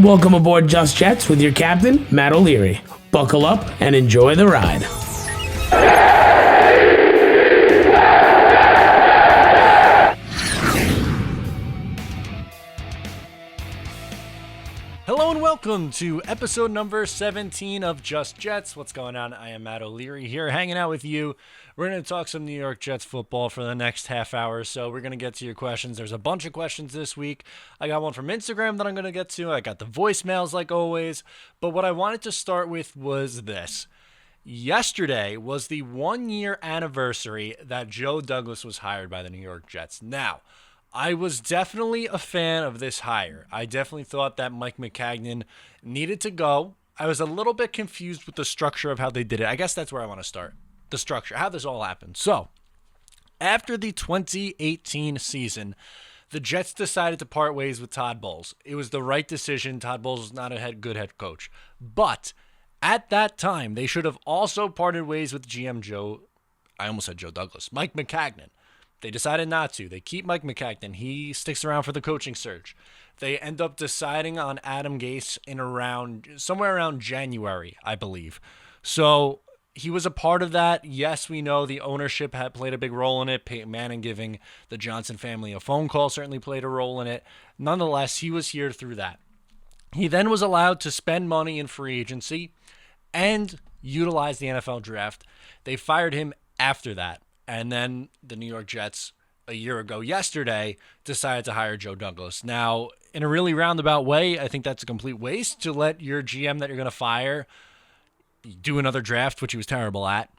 Welcome aboard Just Jets with your captain, Matt O'Leary. Buckle up and enjoy the ride. Hello and welcome to episode number 17 of Just Jets. What's going on? I am Matt O'Leary here hanging out with you. We're going to talk some New York Jets football for the next half hour, so we're going to get to your questions. There's a bunch of questions this week. I got one from Instagram that I'm going to get to. I got the voicemails like always, but what I wanted to start with was this. Yesterday was the 1-year anniversary that Joe Douglas was hired by the New York Jets. Now, I was definitely a fan of this hire. I definitely thought that Mike Maccagnan needed to go. I was a little bit confused with the structure of how they did it. I guess that's where I want to start. The structure, how this all happened. So, after the 2018 season, the Jets decided to part ways with Todd Bowles. It was the right decision. Todd Bowles was not a good head coach. But at that time, they should have also parted ways with GM Joe Douglas, Mike Maccagnan. They decided not to. They keep Mike Maccagnan. He sticks around for the coaching search. They end up deciding on Adam Gase somewhere around January, I believe. So he was a part of that. Yes, we know the ownership had played a big role in it. Peyton Manning giving the Johnson family a phone call certainly played a role in it. Nonetheless, he was here through that. He then was allowed to spend money in free agency and utilize the NFL draft. They fired him after that. And then the New York Jets, a year ago yesterday, decided to hire Joe Douglas. Now, in a really roundabout way, I think that's a complete waste to let your GM that you're going to fire do another draft, which he was terrible at,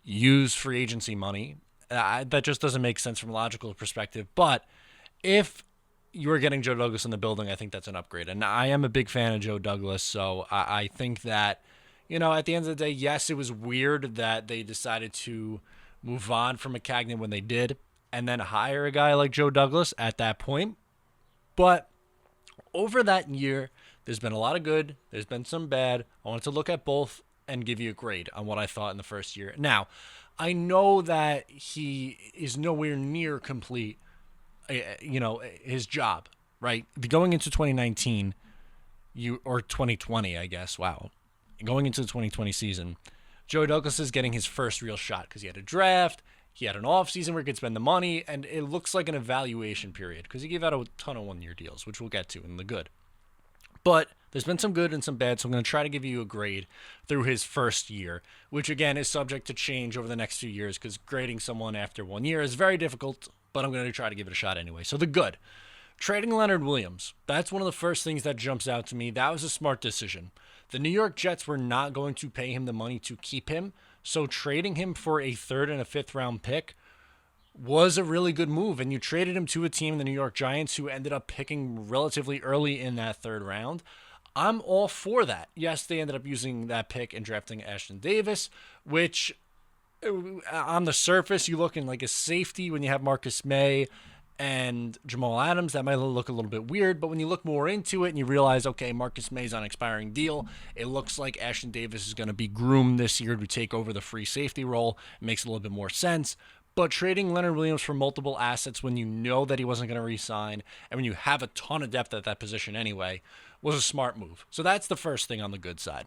use free agency money. That just doesn't make sense from a logical perspective. But if you're getting Joe Douglas in the building, I think that's an upgrade. And I am a big fan of Joe Douglas, so I think that, at the end of the day, yes, it was weird that they decided to move on from Maccagnan when they did, and then hire a guy like Joe Douglas at that point. But over that year, there's been a lot of good. There's been some bad. I wanted to look at both and give you a grade on what I thought in the first year. Now, I know that he is nowhere near complete, his job, right? Going into 2019, or 2020, I guess. Wow. Going into the 2020 season, Joe Douglas is getting his first real shot because he had a draft, he had an offseason where he could spend the money, and it looks like an evaluation period because he gave out a ton of one-year deals, which we'll get to in the good. But there's been some good and some bad, so I'm going to try to give you a grade through his first year, which, again, is subject to change over the next few years because grading someone after 1 year is very difficult, but I'm going to try to give it a shot anyway. So the good. Trading Leonard Williams. That's one of the first things that jumps out to me. That was a smart decision. The New York Jets were not going to pay him the money to keep him, so trading him for a third and a fifth round pick was a really good move. And you traded him to a team, the New York Giants, who ended up picking relatively early in that third round. I'm all for that. Yes, they ended up using that pick and drafting Ashton Davis, which on the surface, you look in like a safety when you have Marcus May and Jamal Adams. That might look a little bit weird, but when you look more into it and you realize, okay, Marcus May's on an expiring deal, it looks like Ashton Davis is going to be groomed this year to take over the free safety role. It makes a little bit more sense. But trading Leonard Williams for multiple assets when you know that he wasn't going to re-sign and when you have a ton of depth at that position anyway was a smart move. So that's the first thing on the good side.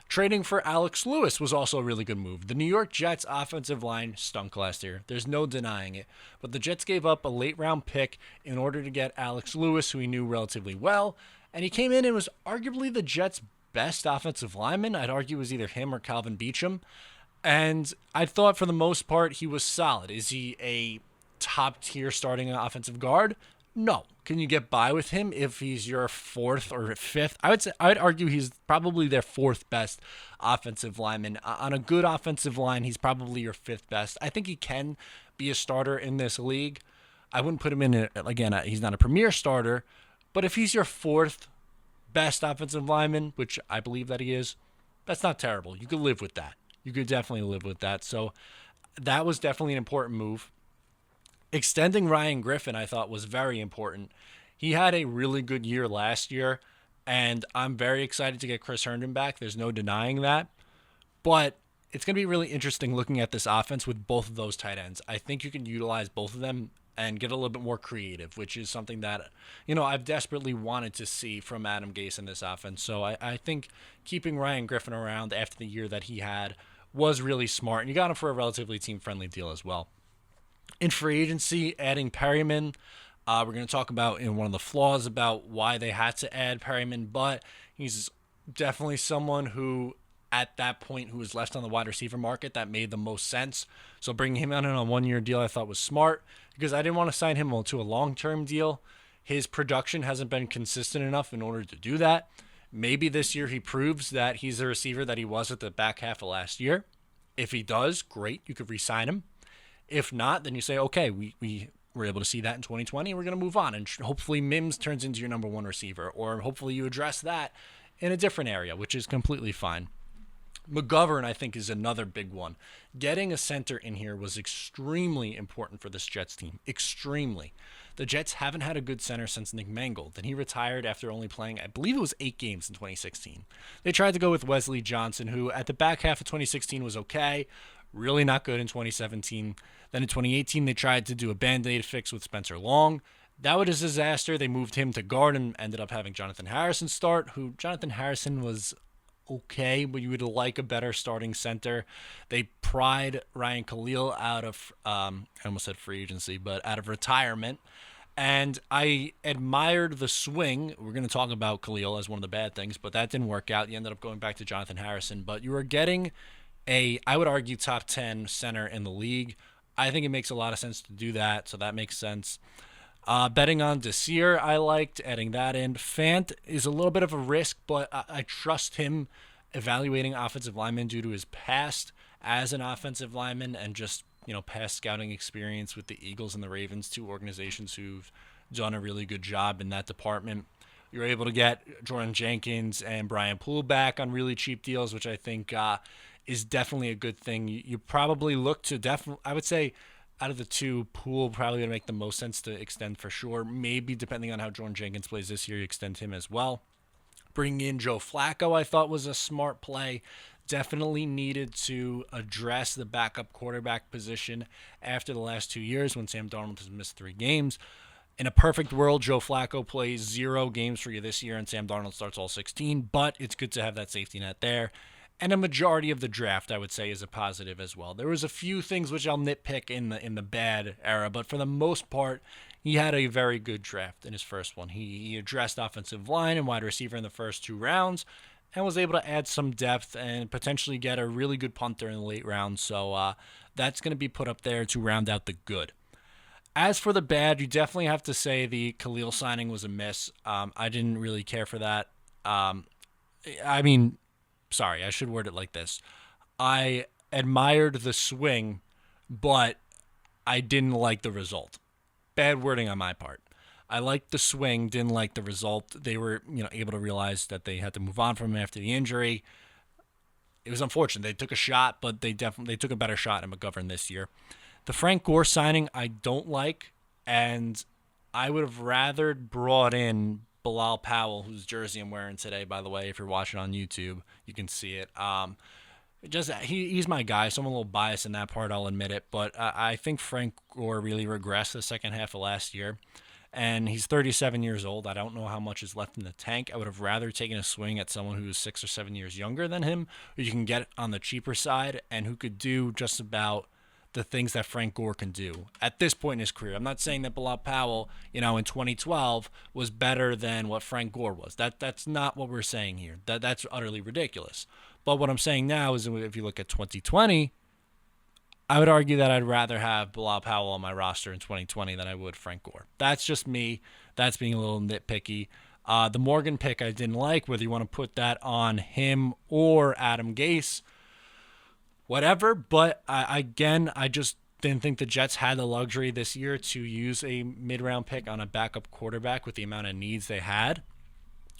Trading for Alex Lewis was also a really good move. The New York Jets offensive line stunk last year. There's no denying it. But the Jets gave up a late round pick in order to get Alex Lewis, who he knew relatively well. And he came in and was arguably the Jets' best offensive lineman. I'd argue it was either him or Calvin Beachum. And I thought for the most part he was solid. Is he a top-tier starting offensive guard? No. Can you get by with him if he's your fourth or fifth? I'd argue he's probably their fourth best offensive lineman. On a good offensive line, he's probably your fifth best. I think he can be a starter in this league. I wouldn't put him in, he's not a premier starter, but if he's your fourth best offensive lineman, which I believe that he is, that's not terrible. You could live with that. You could definitely live with that. So that was definitely an important move. Extending Ryan Griffin, I thought, was very important. He had a really good year last year, and I'm very excited to get Chris Herndon back. There's no denying that. But it's going to be really interesting looking at this offense with both of those tight ends. I think you can utilize both of them and get a little bit more creative, which is something that, I've desperately wanted to see from Adam Gase in this offense. So I think keeping Ryan Griffin around after the year that he had was really smart, and you got him for a relatively team-friendly deal as well. In free agency, adding Perryman, we're going to talk about in one of the flaws about why they had to add Perryman, but he's definitely someone who, at that point, who was left on the wide receiver market, that made the most sense. So bringing him in on a one-year deal I thought was smart, because I didn't want to sign him to a long-term deal. His production hasn't been consistent enough in order to do that. Maybe this year he proves that he's the receiver that he was at the back half of last year. If he does, great, you could re-sign him. If not, then you say, okay, we were able to see that in 2020, and we're going to move on. And hopefully Mims turns into your number one receiver, or hopefully you address that in a different area, which is completely fine. McGovern, I think, is another big one. Getting a center in here was extremely important for this Jets team. Extremely. The Jets haven't had a good center since Nick Mangold, and he retired after only playing, I believe it was 8 games in 2016. They tried to go with Wesley Johnson, who at the back half of 2016 was okay, really not good in 2017. Then in 2018, they tried to do a Band-Aid fix with Spencer Long. That was a disaster. They moved him to guard and ended up having Jonathan Harrison start, who Jonathan Harrison was okay, but you would like a better starting center. They pried Ryan Khalil out of, I almost said free agency, but out of retirement. And I admired the swing. We're going to talk about Khalil as one of the bad things, but that didn't work out. You ended up going back to Jonathan Harrison. But you were getting I would argue, top 10 center in the league. I think it makes a lot of sense to do that, so that makes sense. Betting on Desir, I liked adding that in. Fant is a little bit of a risk, but I trust him evaluating offensive linemen due to his past as an offensive lineman and just past scouting experience with the Eagles and the Ravens, two organizations who've done a really good job in that department. You're able to get Jordan Jenkins and Brian Poole back on really cheap deals, which I think is definitely a good thing. You probably look to I would say, out of the two, Poole probably going to make the most sense to extend for sure. Maybe, depending on how Jordan Jenkins plays this year, you extend him as well. Bringing in Joe Flacco, I thought was a smart play. Definitely needed to address the backup quarterback position after the last 2 years when Sam Darnold has missed 3 games. In a perfect world, Joe Flacco plays 0 games for you this year and Sam Darnold starts all 16, but it's good to have that safety net there. And a majority of the draft, I would say, is a positive as well. There was a few things which I'll nitpick in the bad era, but for the most part, he had a very good draft in his first one. He addressed offensive line and wide receiver in the first 2 rounds and was able to add some depth and potentially get a really good punter in the late rounds. So that's going to be put up there to round out the good. As for the bad, you definitely have to say the Khalil signing was a miss. I didn't really care for that. Sorry, I should word it like this. I admired the swing, but I didn't like the result. Bad wording on my part. I liked the swing, didn't like the result. They were, able to realize that they had to move on from him after the injury. It was unfortunate. They took a shot, but they took a better shot at McGovern this year. The Frank Gore signing, I don't like, and I would have rather brought in Bilal Powell, whose jersey I'm wearing today, by the way. If you're watching on YouTube, you can see it. He's my guy, so I'm a little biased in that part, I'll admit it. But I think Frank Gore really regressed the second half of last year, and he's 37 years old. I don't know how much is left in the tank. I would have rather taken a swing at someone who's 6 or 7 years younger than him, who you can get on the cheaper side, and who could do just about the things that Frank Gore can do at this point in his career. I'm not saying that Bilal Powell, in 2012 was better than what Frank Gore was. That's not what we're saying here. That's utterly ridiculous. But what I'm saying now is if you look at 2020, I would argue that I'd rather have Bilal Powell on my roster in 2020 than I would Frank Gore. That's just me. That's being a little nitpicky. The Morgan pick I didn't like, whether you want to put that on him or Adam Gase, whatever, but I just didn't think the Jets had the luxury this year to use a mid-round pick on a backup quarterback with the amount of needs they had,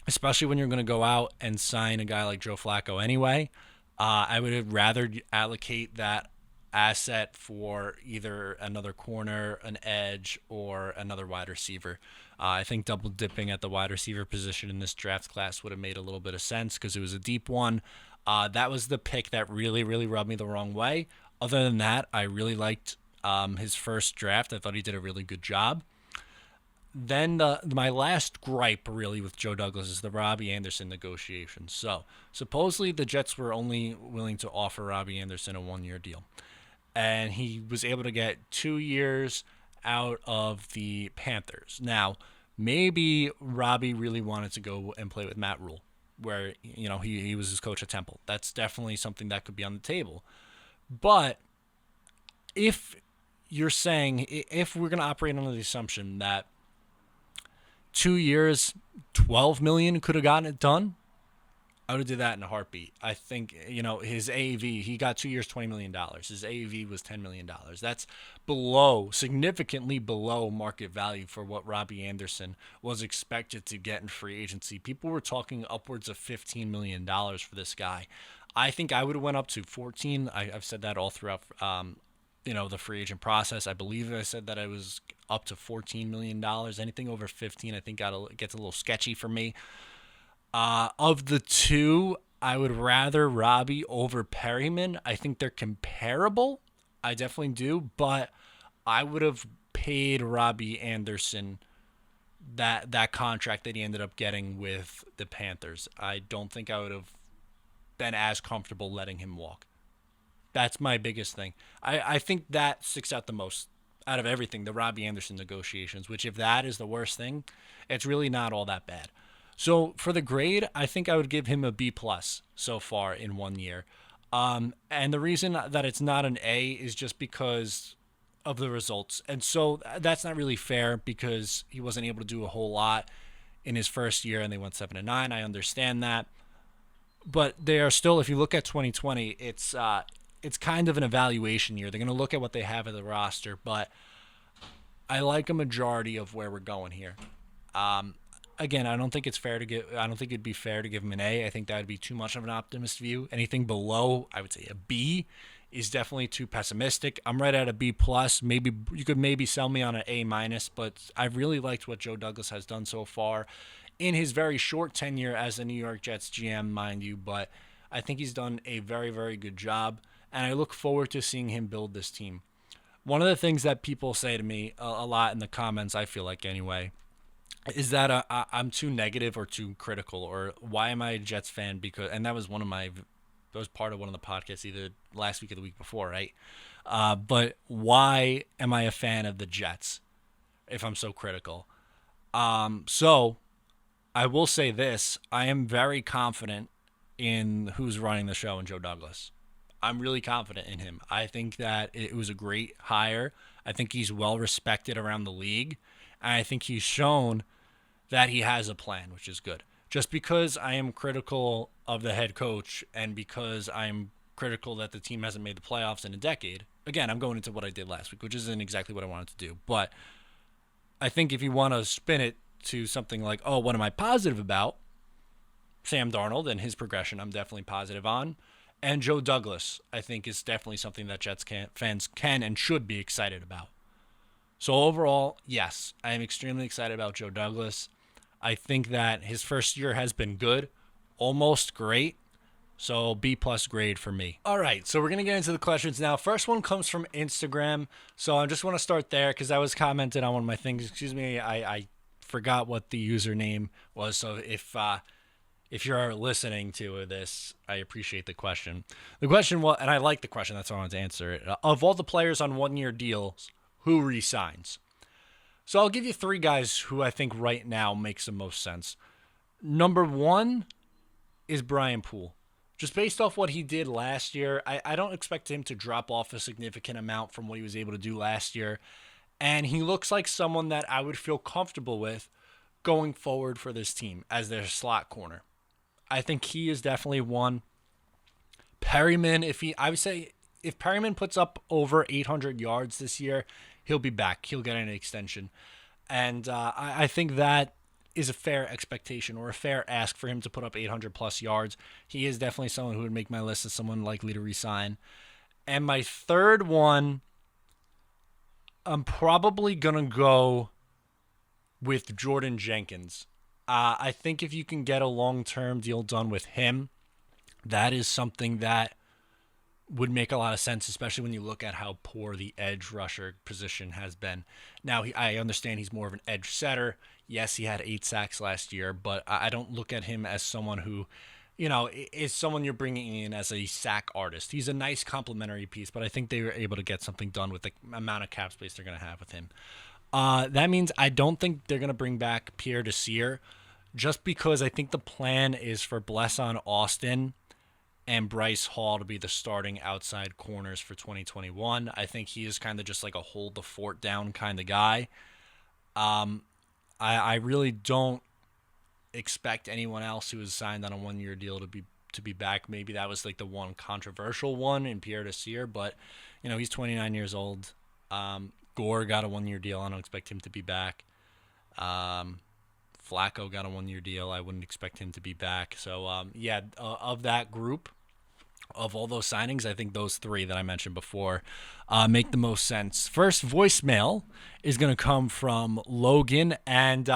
especially when you're going to go out and sign a guy like Joe Flacco anyway. I would have rather allocate that asset for either another corner, an edge, or another wide receiver. I think double dipping at the wide receiver position in this draft class would have made a little bit of sense because it was a deep one. That was the pick that really, really rubbed me the wrong way. Other than that, I really liked His first draft, I thought he did a really good job. Then my last gripe really with Joe Douglas is the Robbie Anderson negotiations. So supposedly the Jets were only willing to offer Robbie Anderson a 1-year deal, and he was able to get 2 years out of the Panthers. Now, maybe Robbie really wanted to go and play with Matt Rule, where he was his coach at Temple. That's definitely something that could be on the table. But if you're saying, if we're going to operate under the assumption that 2 years, $12 million could have gotten it done, I would have did that in a heartbeat. I think, his AAV, he got 2 years, $20 million. His AAV was $10 million. That's significantly below market value for what Robbie Anderson was expected to get in free agency. People were talking upwards of $15 million for this guy. I think I would have went up to 14. I've said that all throughout, the free agent process. I believe I said that I was up to $14 million. Anything over 15, I think gets a little sketchy for me. Of the two, I would rather Robbie over Perryman. I think they're comparable. I definitely do, but I would have paid Robbie Anderson that contract that he ended up getting with the Panthers. I don't think I would have been as comfortable letting him walk. That's my biggest thing. I think that sticks out the most out of everything, the Robbie Anderson negotiations, which if that is the worst thing, it's really not all that bad. So for the grade, I think I would give him a B+ so far in 1 year. And the reason that it's not an A is just because of the results. And so that's not really fair because he wasn't able to do a whole lot in his first year and they went 7-9. I understand that. But they are still, if you look at 2020, it's kind of an evaluation year. They're going to look at what they have at the roster, but I like a majority of where we're going here. Again, I don't think it'd be fair to give him an A. I think that would be too much of an optimist view. Anything below, I would say a B is definitely too pessimistic. I'm right at a B+. Maybe you could sell me on an A-, but I really liked what Joe Douglas has done so far in his very short tenure as the New York Jets GM, mind you, but I think he's done a very, very good job, and I look forward to seeing him build this team. One of the things that people say to me a lot in the comments, I feel like anyway, is that I'm too negative or too critical, or why am I a Jets fan? And that was part of one of the podcasts either last week or the week before, right? But why am I a fan of the Jets if I'm so critical? So I will say this. I am very confident in who's running the show in Joe Douglas. I'm really confident in him. I think that it was a great hire. I think he's well respected around the league. And I think he's shown that he has a plan, which is good. Just because I am critical of the head coach and because I'm critical that the team hasn't made the playoffs in a decade, again, I'm going into what I did last week, which isn't exactly what I wanted to do. But I think if you want to spin it to something like, oh, what am I positive about? Sam Darnold and his progression, I'm definitely positive on. And Joe Douglas, I think, is definitely something that Jets fans can and should be excited about. So overall, yes, I am extremely excited about Joe Douglas. I think that his first year has been good, almost great. So B+ grade for me. All right, so we're going to get into the questions now. First one comes from Instagram. So I just want to start there because I was commented on one of my things. Excuse me, I forgot what the username was. So if you're listening to this, I appreciate the question. The question was, and I like the question, that's why I wanted to answer it. Of all the players on 1-year deals, who resigns? So I'll give you 3 guys who I think right now makes the most sense. Number 1 is Brian Poole. Just based off what he did last year, I don't expect him to drop off a significant amount from what he was able to do last year. And he looks like someone that I would feel comfortable with going forward for this team as their slot corner. I think he is definitely one. Perryman, I would say if Perryman puts up over 800 yards this year, he'll be back. He'll get an extension. And I think that is a fair expectation or a fair ask for him to put up 800-plus yards. He is definitely someone who would make my list as someone likely to resign. And my third one, I'm probably going to go with Jordan Jenkins. I think if you can get a long-term deal done with him, that is something that would make a lot of sense, especially when you look at how poor the edge rusher position has been. Now, I understand he's more of an edge setter. Yes, he had 8 sacks last year, but I don't look at him as someone who, is someone you're bringing in as a sack artist. He's a nice complementary piece, but I think they were able to get something done with the amount of cap space they're going to have with him. That means I don't think they're going to bring back Pierre Desir, just because I think the plan is for Blesson Austin and Bryce Hall to be the starting outside corners for 2021. I think he is kind of just like a hold the fort down kind of guy. I really don't expect anyone else who is signed on a 1-year deal to be back. Maybe that was like the one controversial one in Pierre Desir, but he's 29 years old. Gore got a 1-year deal. I don't expect him to be back. Flacco got a 1-year deal. I wouldn't expect him to be back. So of that group, of all those signings, I think those three that I mentioned before make the most sense. First voicemail is going to come from Logan, and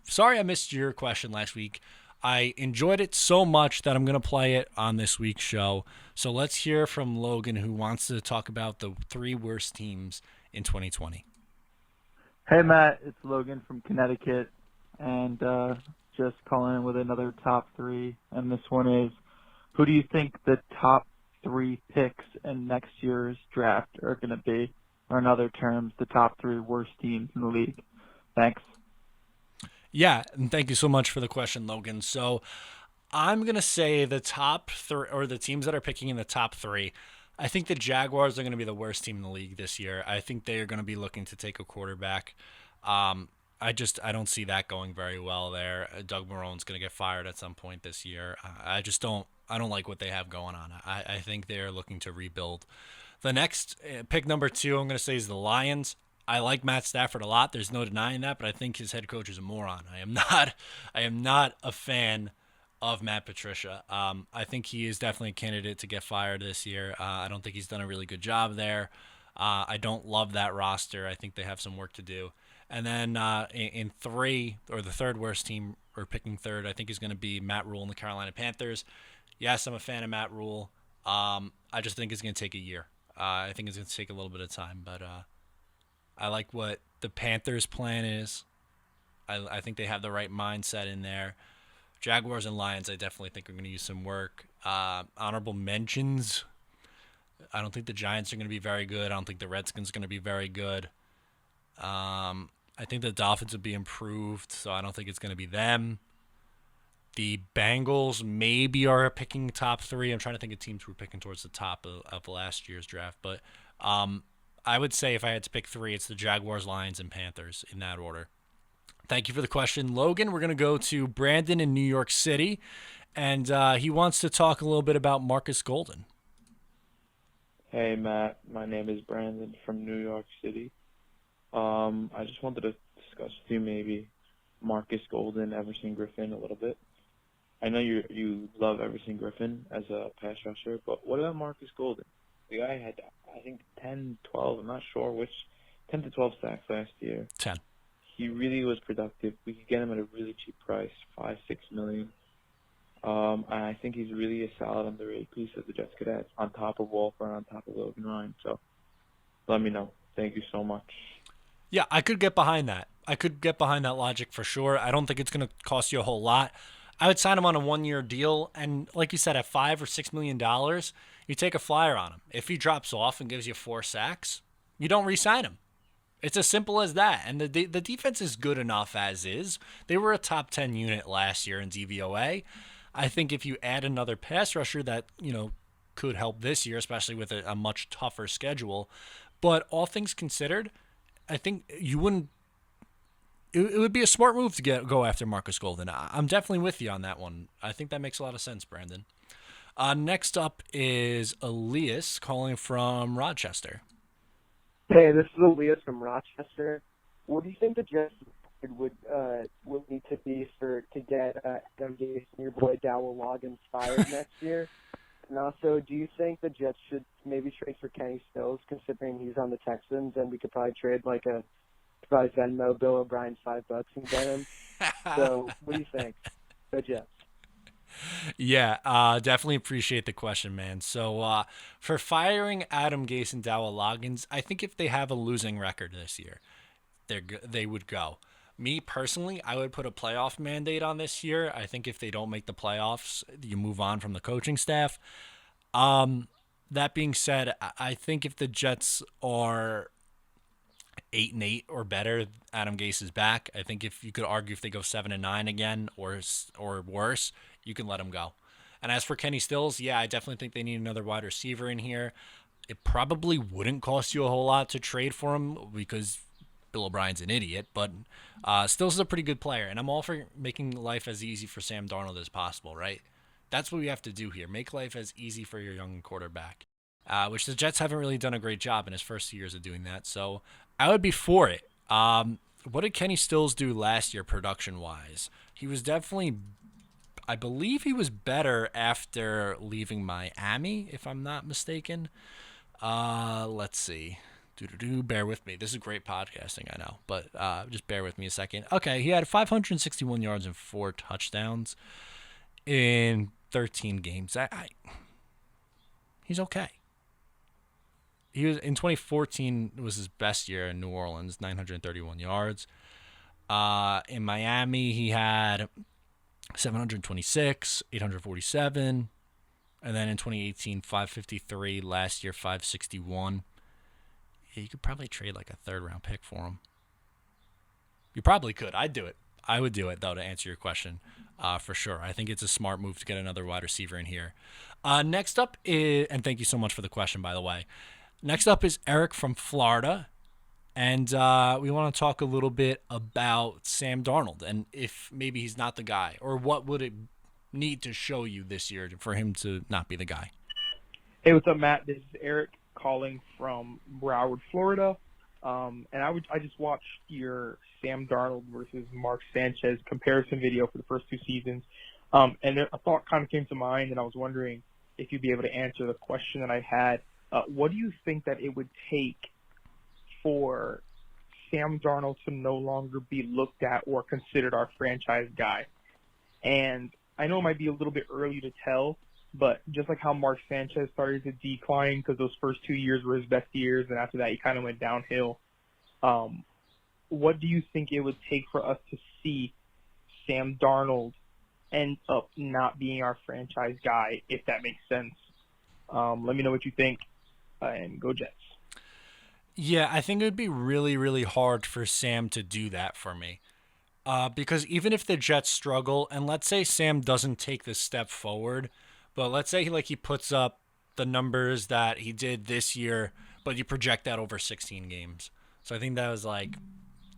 sorry I missed your question last week. I enjoyed it so much that I'm going to play it on this week's show. So let's hear from Logan, who wants to talk about the 3 worst teams in 2020. Hey, Matt, it's Logan from Connecticut, and just calling in with another top 3, and this one is, who do you think the top 3 picks in next year's draft are going to be? Or in other terms, the top 3 worst teams in the league? Thanks. Yeah, and thank you so much for the question, Logan. So I'm going to say the top 3, or the teams that are picking in the top 3, I think the Jaguars are going to be the worst team in the league this year. I think they are going to be looking to take a quarterback. I don't see that going very well there. Doug Marrone's going to get fired at some point this year. I don't like what they have going on. I think they are looking to rebuild. The next pick, number 2, I'm going to say is the Lions. I like Matt Stafford a lot. There's no denying that, but I think his head coach is a moron. I am not a fan of Matt Patricia. I think he is definitely a candidate to get fired this year. I don't think he's done a really good job there. I don't love that roster. I think they have some work to do. And then in 3, or the third worst team, or picking third, I think is going to be Matt Rule and the Carolina Panthers. Yes, I'm a fan of Matt Rule. I just think it's going to take a year. I think it's going to take a little bit of time, but I like what the Panthers' plan is. I think they have the right mindset in there. Jaguars and Lions, I definitely think are going to use some work. Honorable mentions, I don't think the Giants are going to be very good. I don't think the Redskins are going to be very good. I think the Dolphins would be improved, so I don't think it's going to be them. The Bengals maybe are picking top 3. I'm trying to think of teams who were picking towards the top of last year's draft. But I would say if I had to pick 3, it's the Jaguars, Lions, and Panthers in that order. Thank you for the question, Logan. We're going to go to Brandon in New York City, and he wants to talk a little bit about Marcus Golden. Hey, Matt. My name is Brandon from New York City. I just wanted to discuss with you maybe Marcus Golden, Everson Griffin a little bit. I know you love Everson Griffin as a pass rusher, but what about Marcus Golden? The guy had, I think, 10, 12, I'm not sure which, 10 to 12 sacks last year. 10. He really was productive. We could get him at a really cheap price, $5-6 million. And I think he's really a solid underrated piece that the Jets could add on top of Walker and on top of Logan Ryan. So let me know. Thank you so much. Yeah, I could get behind that. I could get behind that logic for sure. I don't think it's going to cost you a whole lot. I would sign him on a 1-year deal, and like you said, at $5 or $6 million, you take a flyer on him. If he drops off and gives you 4 sacks, you don't re-sign him. It's as simple as that. And the defense is good enough as is. They were a top 10 unit last year in DVOA. I think if you add another pass rusher that, could help this year, especially with a much tougher schedule. But all things considered, I think you wouldn't. It would be a smart move to go after Marcus Golden. I'm definitely with you on that one. I think that makes a lot of sense, Brandon. Next up is Elias calling from Rochester. Hey, this is Elias from Rochester. What do you think the Jets would need to be to get Adam Gase and your boy Dowell Loggins fired next year? And also, do you think the Jets should maybe trade for Kenny Stills, considering he's on the Texans, and we could probably trade probably Venmo Bill O'Brien $5 and get him? So, what do you think? Go Jets. Yeah, definitely appreciate the question, man. So, for firing Adam Gase and Dowell Loggins, I think if they have a losing record this year, they would go. Me personally, I would put a playoff mandate on this year. I think if they don't make the playoffs, you move on from the coaching staff. That being said, I think if the Jets are 8-8 or better, Adam Gase is back. I think if you could argue if they go 7-9 again or worse, you can let him go. And as for Kenny Stills, yeah, I definitely think they need another wide receiver in here. It probably wouldn't cost you a whole lot to trade for him because Bill O'Brien's an idiot, but Stills is a pretty good player, and I'm all for making life as easy for Sam Darnold as possible, right? That's what we have to do here. Make life as easy for your young quarterback, which the Jets haven't really done a great job in his first 2 years of doing that. So I would be for it. What did Kenny Stills do last year production-wise? He was definitely, I believe he was better after leaving Miami, if I'm not mistaken. Let's see. Bear with me. This is great podcasting, I know, but just bear with me a second. Okay, he had 561 yards and 4 touchdowns in 13 games. He's okay. He was in 2014 was his best year in New Orleans, 931 yards. In Miami, he had 726, 847, and then in 2018, 553. Last year, 561. Yeah, you could probably trade like a third-round pick for him. You probably could. I'd do it. I would do it, though, to answer your question, for sure. I think it's a smart move to get another wide receiver in here. Next up is, and thank you so much for the question, by the way. Next up is Eric from Florida, and we want to talk a little bit about Sam Darnold and if maybe he's not the guy, or what would it need to show you this year for him to not be the guy. Hey, what's up, Matt? This is Eric calling from Broward, Florida. And I just watched your Sam Darnold versus Mark Sanchez comparison video for the first 2 seasons. And a thought kind of came to mind, and I was wondering if you'd be able to answer the question that I had. What do you think that it would take for Sam Darnold to no longer be looked at or considered our franchise guy? And I know it might be a little bit early to tell, but just like how Mark Sanchez started to decline because those first 2 years were his best years, and after that he kind of went downhill, what do you think it would take for us to see Sam Darnold end up not being our franchise guy, if that makes sense? Let me know what you think, and go Jets. Yeah, I think it would be really, really hard for Sam to do that for me. Because even if the Jets struggle, and let's say Sam doesn't take this step forward, but let's say he puts up the numbers that he did this year, but you project that over 16 games. So I think that was like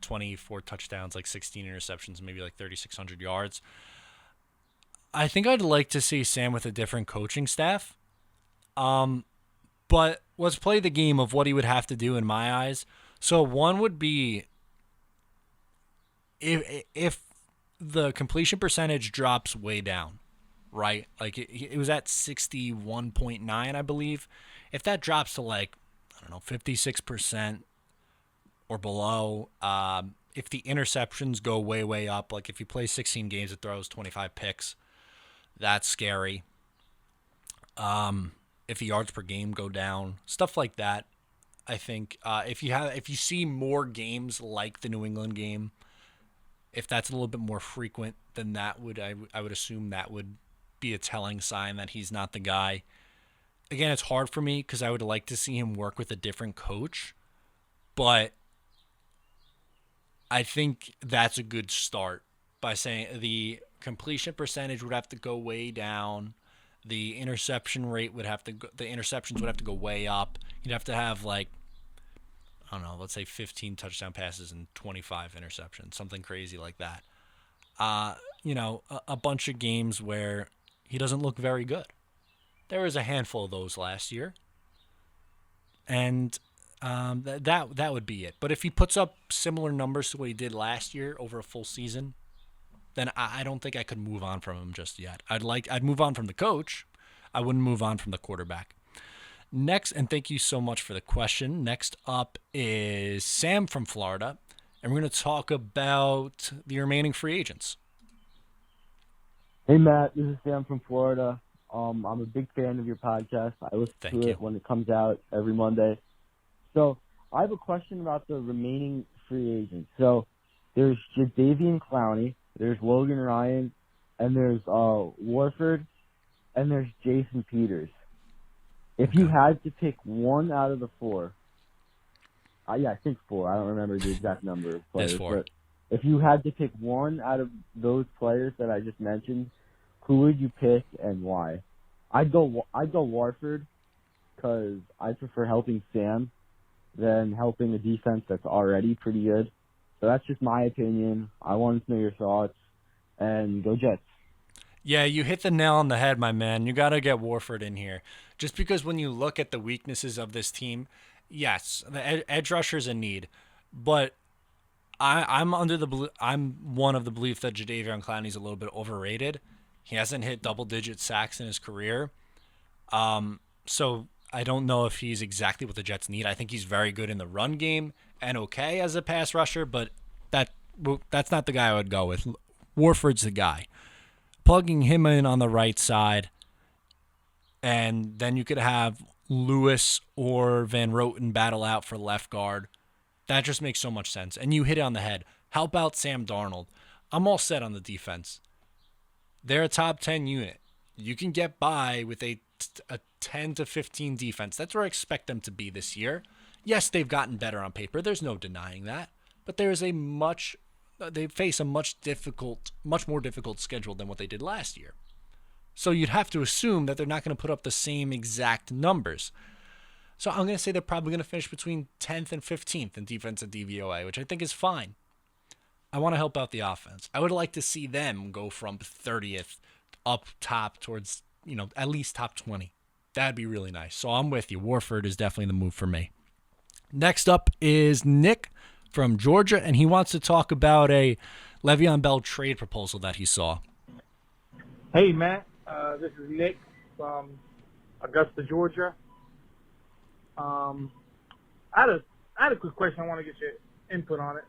24 touchdowns, like 16 interceptions, maybe like 3,600 yards. I think I'd like to see Sam with a different coaching staff. But let's play the game of what he would have to do in my eyes. So one would be if the completion percentage drops way down, right? Like it was at 61.9, I believe. If that drops to like, I don't know, 56% or below, if the interceptions go way, way up, like if he plays 16 games, it throws 25 picks, that's scary. If the yards per game go down, stuff like that. I think if you see more games like the New England game, if that's a little bit more frequent, then I would assume that would be a telling sign that he's not the guy. Again, it's hard for me because I would like to see him work with a different coach, but I think that's a good start by saying the completion percentage would have to go way down. The interception rate would have to go, the interceptions would have to go way up. You'd have to have like, I don't know, let's say 15 touchdown passes and 25 interceptions, something crazy like that. A bunch of games where he doesn't look very good. There was a handful of those last year, and that would be it. But if he puts up similar numbers to what he did last year over a full season, then I don't think I could move on from him just yet. I'd move on from the coach. I wouldn't move on from the quarterback. Next, and thank you so much for the question. Next up is Sam from Florida, and we're going to talk about the remaining free agents. Hey Matt, this is Sam from Florida. I'm a big fan of your podcast. I listen Thank to you. it when it comes out every Monday. So I have a question about the remaining free agents. So there's Jadeveon Clowney, there's Logan Ryan, and there's Warford, and there's Jason Peters. If you had to pick one out of the four, I think four. I don't remember the exact number of players. There's four. But if you had to pick one out of those players that I just mentioned, who would you pick and why? I'd go Warford because I prefer helping Sam than helping a defense that's already pretty good. So that's just my opinion. I wanted to know your thoughts. And go Jets. Yeah, you hit the nail on the head, my man. You got to get Warford in here. Just because when you look at the weaknesses of this team, yes, the edge rusher's a need. But I'm one of the belief that Jadeveon Clowney's a little bit overrated. He hasn't hit double-digit sacks in his career. So I don't know if he's exactly what the Jets need. I think he's very good in the run game and okay as a pass rusher, but that's not the guy I would go with. Warford's the guy. Plugging him in on the right side, and then you could have Lewis or Van Roten battle out for left guard. That just makes so much sense. And you hit it on the head. How about Sam Darnold? I'm all set on the defense. They're a top 10 unit. You can get by with a 10 to 15 defense. That's where I expect them to be this year. Yes, they've gotten better on paper. There's no denying that. But they face a much more difficult schedule than what they did last year. So you'd have to assume that they're not going to put up the same exact numbers. So I'm going to say they're probably going to finish between 10th and 15th in defensive DVOA, which I think is fine. I want to help out the offense. I would like to see them go from 30th up top towards, at least top 20. That'd be really nice. So I'm with you. Warford is definitely the move for me. Next up is Nick from Georgia, and he wants to talk about a Le'Veon Bell trade proposal that he saw. Hey, Matt. This is Nick from Augusta, Georgia. I had a quick question. I want to get your input on it.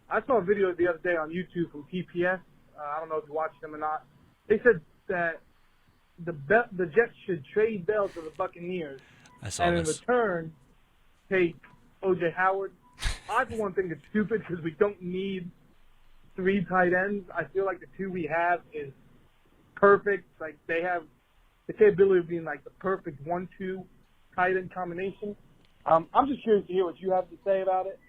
I saw a video the other day on YouTube from PPS. I don't know if you watched them or not. They said that the Jets should trade Bell to the Buccaneers and in return take O.J. Howard. I, for one, think it's stupid because we don't need 3 tight ends. I feel like the 2 we have is perfect. Like, they have the capability of being like the perfect 1-2 tight end combination. I'm just curious to hear what you have to say about it.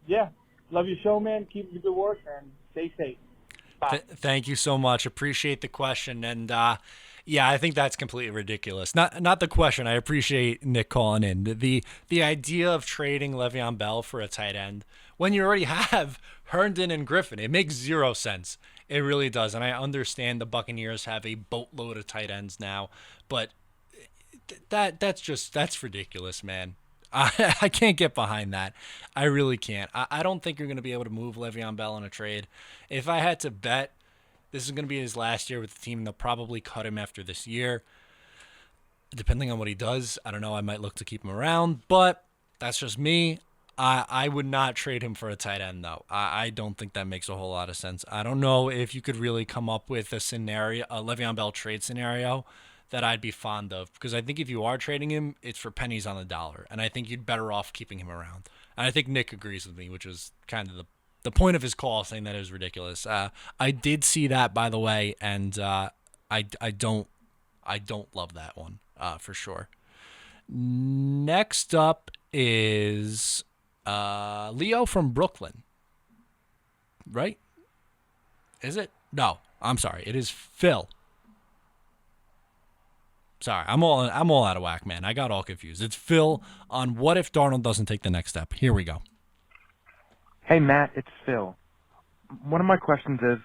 Yeah, love your show, man. Keep up the good work and stay safe. Bye. Thank you so much. Appreciate the question. And yeah, I think that's completely ridiculous. Not the question. I appreciate Nick calling in. The idea of trading Le'Veon Bell for a tight end when you already have Herndon and Griffin, it makes zero sense. It really does. And I understand the Buccaneers have a boatload of tight ends now, but that's ridiculous, man. I can't get behind that. I really can't. I don't think you're going to be able to move Le'Veon Bell in a trade. If I had to bet, this is going to be his last year with the team, and they'll probably cut him after this year. Depending on what he does, I don't know. I might look to keep him around, but that's just me. I would not trade him for a tight end, though. I don't think that makes a whole lot of sense. I don't know if you could really come up with a Le'Veon Bell trade scenario that I'd be fond of, because I think if you are trading him, it's for pennies on the dollar, and I think you'd better off keeping him around. And I think Nick agrees with me, which was kind of the point of his call, saying that it was ridiculous. I did see that, by the way, and I don't love that one for sure. Next up is Leo from Brooklyn, right? Is it? No, I'm sorry. It is Phil. Sorry, I'm all out of whack, man. I got all confused. It's Phil on what if Darnold doesn't take the next step. Here we go. Hey, Matt, it's Phil. One of my questions is,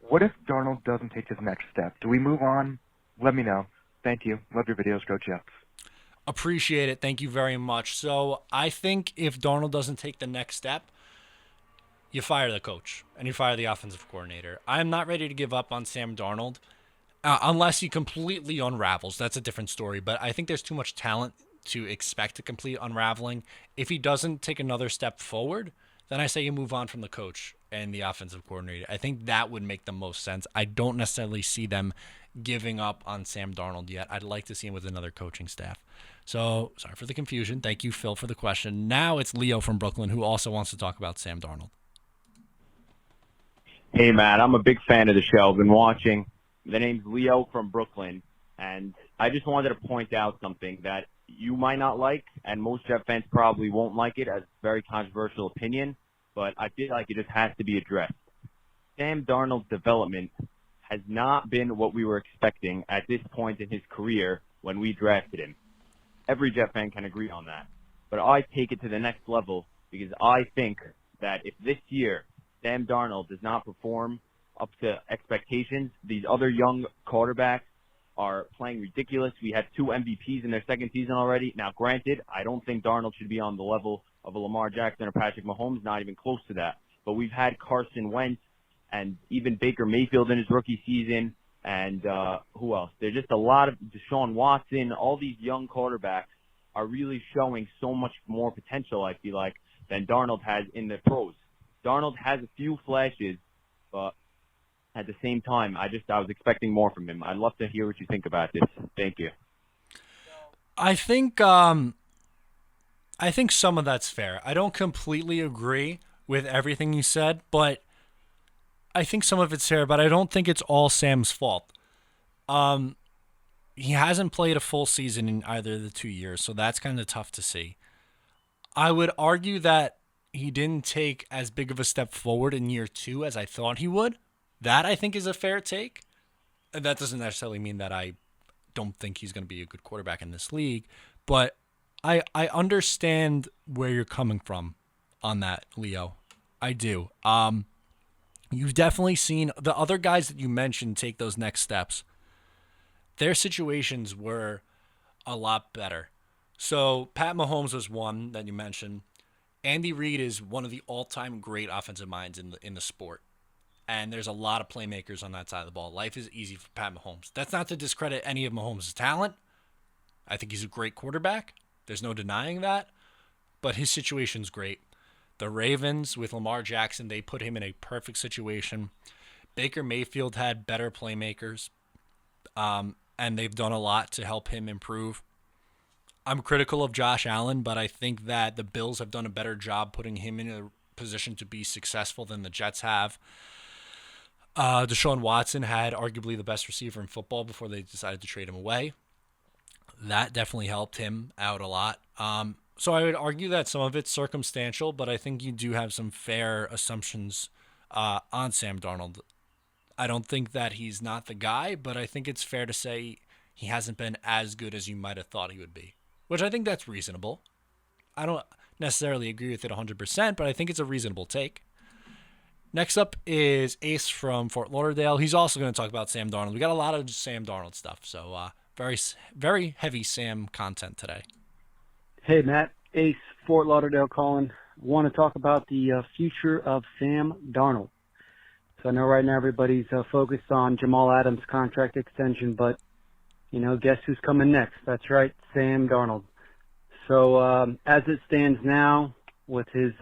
what if Darnold doesn't take his next step? Do we move on? Let me know. Thank you. Love your videos. Go Jets. Appreciate it. Thank you very much. So I think if Darnold doesn't take the next step, you fire the coach and you fire the offensive coordinator. I'm not ready to give up on Sam Darnold. Unless he completely unravels. That's a different story. But I think there's too much talent to expect a complete unraveling. If he doesn't take another step forward, then I say you move on from the coach and the offensive coordinator. I think that would make the most sense. I don't necessarily see them giving up on Sam Darnold yet. I'd like to see him with another coaching staff. So, sorry for the confusion. Thank you, Phil, for the question. Now it's Leo from Brooklyn who also wants to talk about Sam Darnold. Hey, Matt, I'm a big fan of the show. I've been watching. The name's Leo from Brooklyn, and I just wanted to point out something that you might not like, and most Jet fans probably won't like it as a very controversial opinion, but I feel like it just has to be addressed. Sam Darnold's development has not been what we were expecting at this point in his career when we drafted him. Every Jet fan can agree on that. But I take it to the next level because I think that if this year Sam Darnold does not perform up to expectations, these other young quarterbacks are playing ridiculous. We had 2 MVPs in their second season already. Now, granted, I don't think Darnold should be on the level of a Lamar Jackson or Patrick Mahomes, not even close to that. But we've had Carson Wentz and even Baker Mayfield in his rookie season. And who else? There's just a lot of Deshaun Watson. All these young quarterbacks are really showing so much more potential, I feel like, than Darnold has in the pros. Darnold has a few flashes, but at the same time, I was expecting more from him. I'd love to hear what you think about this. Thank you. I think some of that's fair. I don't completely agree with everything you said, but I think some of it's fair, but I don't think it's all Sam's fault. He hasn't played a full season in either of the 2 years, so that's kind of tough to see. I would argue that he didn't take as big of a step forward in year 2 as I thought he would. That, I think, is a fair take. And that doesn't necessarily mean that I don't think he's going to be a good quarterback in this league, but I understand where you're coming from on that, Leo. I do. You've definitely seen the other guys that you mentioned take those next steps. Their situations were a lot better. So Pat Mahomes was one that you mentioned. Andy Reid is one of the all-time great offensive minds in the sport. And there's a lot of playmakers on that side of the ball. Life is easy for Pat Mahomes. That's not to discredit any of Mahomes' talent. I think he's a great quarterback. There's no denying that. But his situation's great. The Ravens with Lamar Jackson, they put him in a perfect situation. Baker Mayfield had better playmakers, and they've done a lot to help him improve. I'm critical of Josh Allen, but I think that the Bills have done a better job putting him in a position to be successful than the Jets have. Deshaun Watson had arguably the best receiver in football before they decided to trade him away. That definitely helped him out a lot. So I would argue that some of it's circumstantial, but I think you do have some fair assumptions on Sam Darnold. I don't think that he's not the guy, but I think it's fair to say he hasn't been as good as you might have thought he would be, which I think that's reasonable. I don't necessarily agree with it 100%, but I think it's a reasonable take. Next up is Ace from Fort Lauderdale. He's also going to talk about Sam Darnold. We got a lot of Sam Darnold stuff, so very, very heavy Sam content today. Hey, Matt. Ace, Fort Lauderdale calling. Want to talk about the future of Sam Darnold. So I know right now everybody's focused on Jamal Adams' contract extension, but, guess who's coming next? That's right, Sam Darnold. So as it stands now, with his,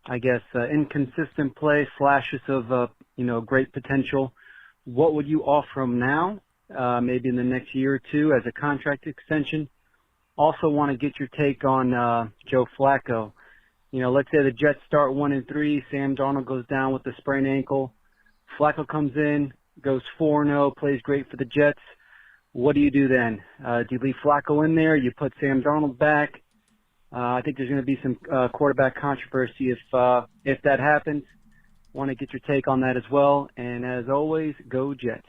inconsistent play, flashes of, great potential, what would you offer him now, maybe in the next year or two as a contract extension? Also want to get your take on Joe Flacco. Let's say the Jets start 1-3, Sam Darnold goes down with a sprained ankle. Flacco comes in, goes 4-0, plays great for the Jets. What do you do then? Do you leave Flacco in there? You put Sam Darnold back? I think there's going to be some quarterback controversy if that happens. Want to get your take on that as well. And as always, go Jets.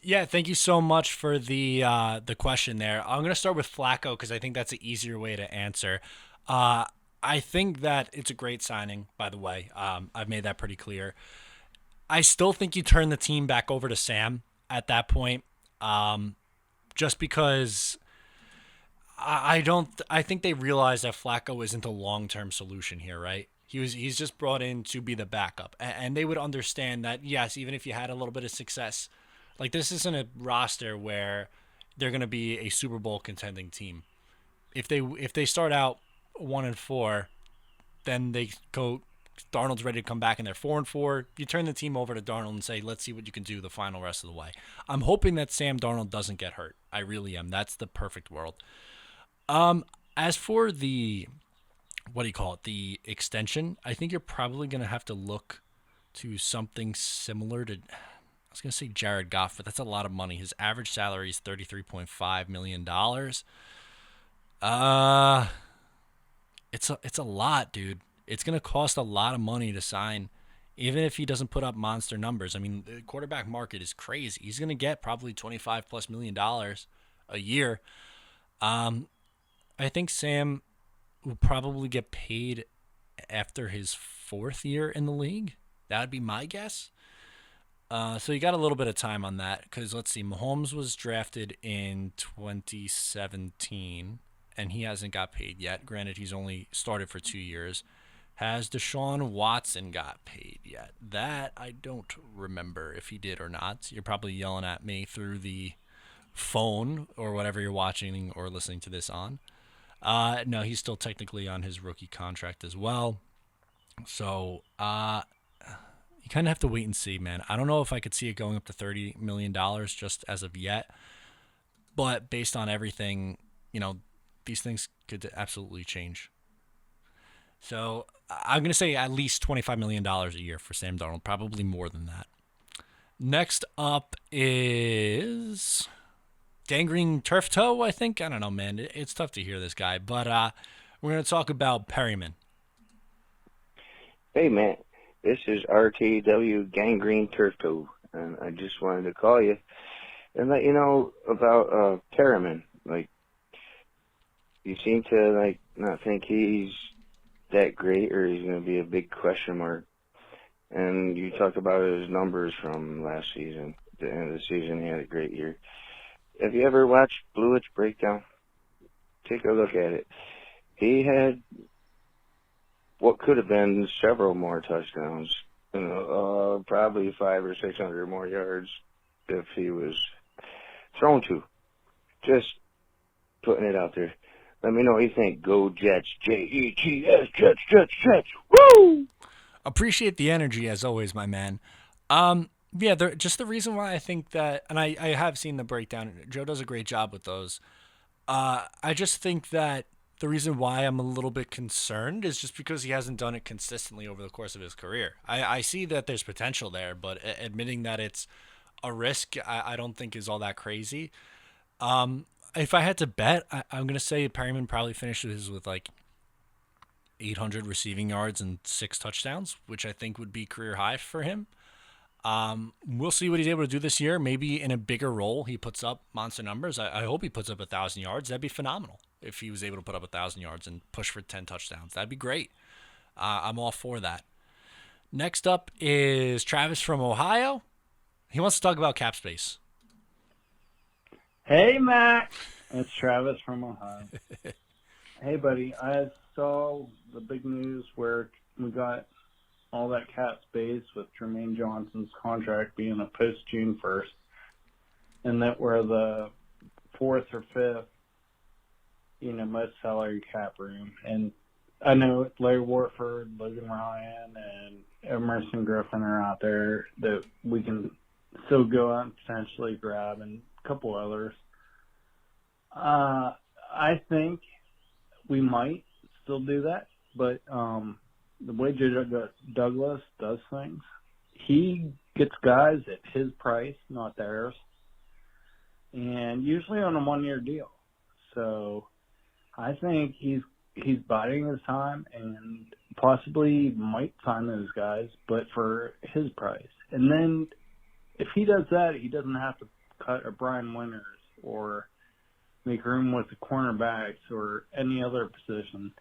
Yeah, thank you so much for the question there. I'm going to start with Flacco because I think that's an easier way to answer. I think that it's a great signing, by the way. I've made that pretty clear. I still think you turn the team back over to Sam at that point, just because I think they realize that Flacco isn't a long-term solution here, right? He's just brought in to be the backup, and they would understand that, yes, even if you had a little bit of success, like this isn't a roster where they're going to be a Super Bowl contending team. If they start out 1-4, then they go. Darnold's ready to come back, and they're 4-4. You turn the team over to Darnold and say, "Let's see what you can do the final rest of the way." I'm hoping that Sam Darnold doesn't get hurt. I really am. That's the perfect world. As for the the extension, I think you're probably going to have to look to something similar to. I was going to say Jared Goff, but that's a lot of money. His average salary is $33.5 million. It's a lot, dude. It's going to cost a lot of money to sign, even if he doesn't put up monster numbers. I mean, the quarterback market is crazy. He's going to get probably $25+ million a year. I think Sam will probably get paid after his 4th year in the league. That would be my guess. So you got a little bit of time on that because, let's see, Mahomes was drafted in 2017, and he hasn't got paid yet. Granted, he's only started for 2 years. Has Deshaun Watson got paid yet? That I don't remember if he did or not. You're probably yelling at me through the phone or whatever you're watching or listening to this on. No, he's still technically on his rookie contract as well. So, you kind of have to wait and see, man. I don't know if I could see it going up to $30 million just as of yet. But based on everything, these things could absolutely change. So I'm going to say at least $25 million a year for Sam Darnold, probably more than that. Next up is Gangrene Turf Toe, I think. I don't know, man. It's tough to hear this guy. But we're going to talk about Perryman. Hey, man. This is RTW Gangrene Turf Toe, and I just wanted to call you and let you know about Perriman. Like, you seem to not think he's that great, or he's going to be a big question mark. And you talked about his numbers from last season. At the end of the season, he had a great year. Have you ever watched Blue Witch Breakdown? Take a look at it. He had what could have been several more touchdowns, probably 500 or 600 more yards if he was thrown to. Just putting it out there. Let me know what you think. Go Jets. Jets, Jets, Jets, Jets. Woo! Appreciate the energy as always, my man. Yeah, just the reason why I think that, and I have seen the breakdown. Joe does a great job with those. I just think that the reason why I'm a little bit concerned is just because he hasn't done it consistently over the course of his career. I see that there's potential there, but admitting that it's a risk, I don't think is all that crazy. If I had to bet, I'm going to say Perryman probably finishes with 800 receiving yards and 6 touchdowns, which I think would be career high for him. We'll see what he's able to do this year. Maybe in a bigger role, he puts up monster numbers. I hope he puts up 1,000 yards. That'd be phenomenal if he was able to put up 1,000 yards and push for 10 touchdowns. That'd be great. I'm all for that. Next up is Travis from Ohio. He wants to talk about cap space. Hey, Matt. It's Travis from Ohio. Hey, buddy. I saw the big news where we got all that cap space with Jermaine Johnson's contract being a post-June 1st, and that we're the 4th or 5th, most salary cap room. And I know Larry Warford, Logan Ryan, and Emerson Griffin are out there that we can still go out and potentially grab, and a couple others. I think we might still do that, but the way J.J. Douglas does things, he gets guys at his price, not theirs, and usually on a 1-year deal. So I think he's biding his time and possibly might sign those guys, but for his price. And then if he does that, he doesn't have to cut a Brian Winters or make room with the cornerbacks or any other position.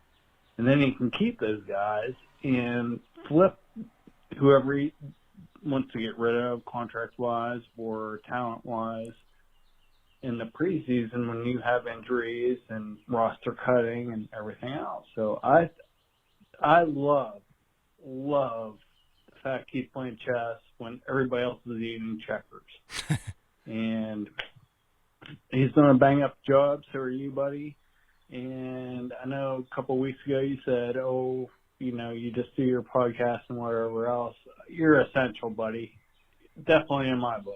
And then he can keep those guys and flip whoever he wants to get rid of contract-wise or talent-wise in the preseason when you have injuries and roster cutting and everything else. So I love the fact he's playing chess when everybody else is eating checkers. And he's doing a bang-up job, so are you, buddy. And I know a couple of weeks ago you said, you just do your podcast and whatever else, you're essential, buddy. Definitely in my book.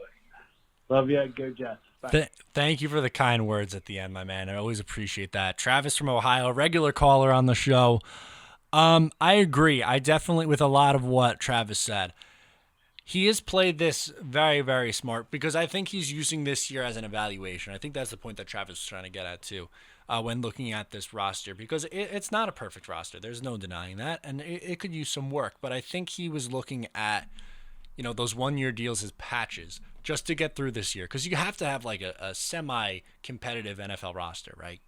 Love you. Go Jets. Bye. Thank you for the kind words at the end, my man. I always appreciate that. Travis from Ohio, regular caller on the show. I agree. I definitely, with a lot of what Travis said. He has played this very, very smart because I think he's using this year as an evaluation. I think that's the point that Travis was trying to get at too when looking at this roster because it's not a perfect roster. There's no denying that, and it could use some work. But I think he was looking at those 1-year deals as patches just to get through this year because you have to have like a semi-competitive NFL roster, right,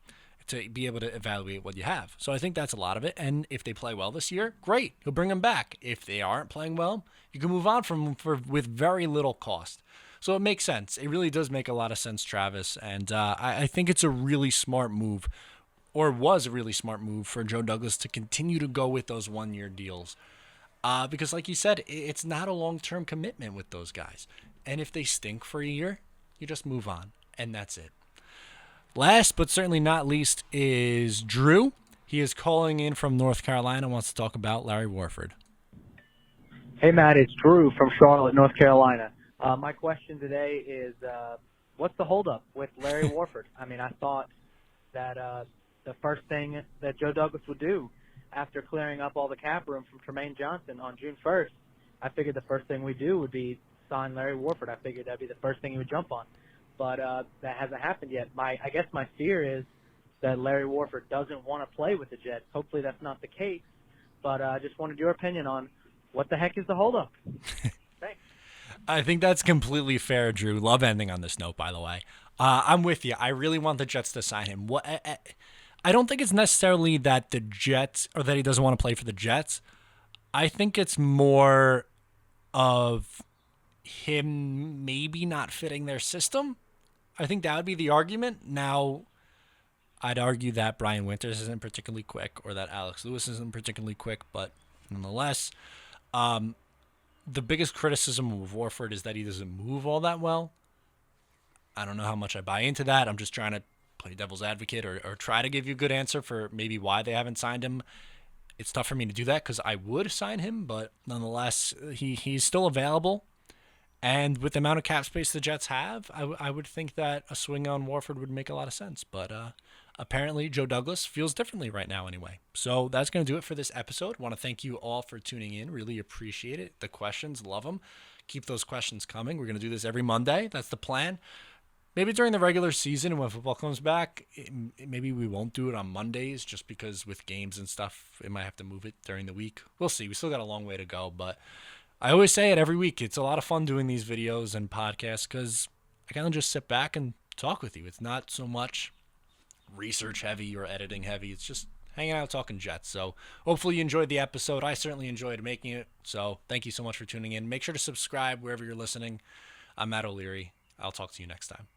to be able to evaluate what you have. So I think that's a lot of it. And if they play well this year, great. He'll bring them back. If they aren't playing well, you can move on from them with very little cost. So it makes sense. It really does make a lot of sense, Travis. And I think it's a really smart move, or was a really smart move for Joe Douglas to continue to go with those 1-year deals. Because like you said, it's not a long-term commitment with those guys. And if they stink for a year, you just move on. And that's it. Last but certainly not least is Drew. He is calling in from North Carolina, wants to talk about Larry Warford. Hey, Matt, it's Drew from Charlotte, North Carolina. My question today is, what's the holdup with Larry Warford? I mean, I thought that the first thing that Joe Douglas would do after clearing up all the cap room from Tremaine Johnson on June 1st, I figured the first thing we'd do would be sign Larry Warford. I figured that'd be the first thing he would jump on. But that hasn't happened yet. I guess my fear is that Larry Warford doesn't want to play with the Jets. Hopefully that's not the case. But I just wanted your opinion on what the heck is the holdup. Thanks. I think that's completely fair, Drew. Love ending on this note, by the way. I'm with you. I really want the Jets to sign him. I don't think it's necessarily that the Jets or that he doesn't want to play for the Jets. I think it's more of him maybe not fitting their system. I think that would be the argument. Now, I'd argue that Brian Winters isn't particularly quick or that Alex Lewis isn't particularly quick, but nonetheless, the biggest criticism of Warford is that he doesn't move all that well. I don't know how much I buy into that. I'm just trying to play devil's advocate or try to give you a good answer for maybe why they haven't signed him. It's tough for me to do that because I would sign him, but nonetheless, he's still available. And with the amount of cap space the Jets have, I would think that a swing on Warford would make a lot of sense. But apparently Joe Douglas feels differently right now anyway. So that's going to do it for this episode. I want to thank you all for tuning in. Really appreciate it. The questions, love them. Keep those questions coming. We're going to do this every Monday. That's the plan. Maybe during the regular season when football comes back, maybe we won't do it on Mondays just because with games and stuff, it might have to move it during the week. We'll see. We still got a long way to go, but I always say it every week. It's a lot of fun doing these videos and podcasts because I kind of just sit back and talk with you. It's not so much research heavy or editing heavy. It's just hanging out talking Jets. So hopefully you enjoyed the episode. I certainly enjoyed making it. So thank you so much for tuning in. Make sure to subscribe wherever you're listening. I'm Matt O'Leary. I'll talk to you next time.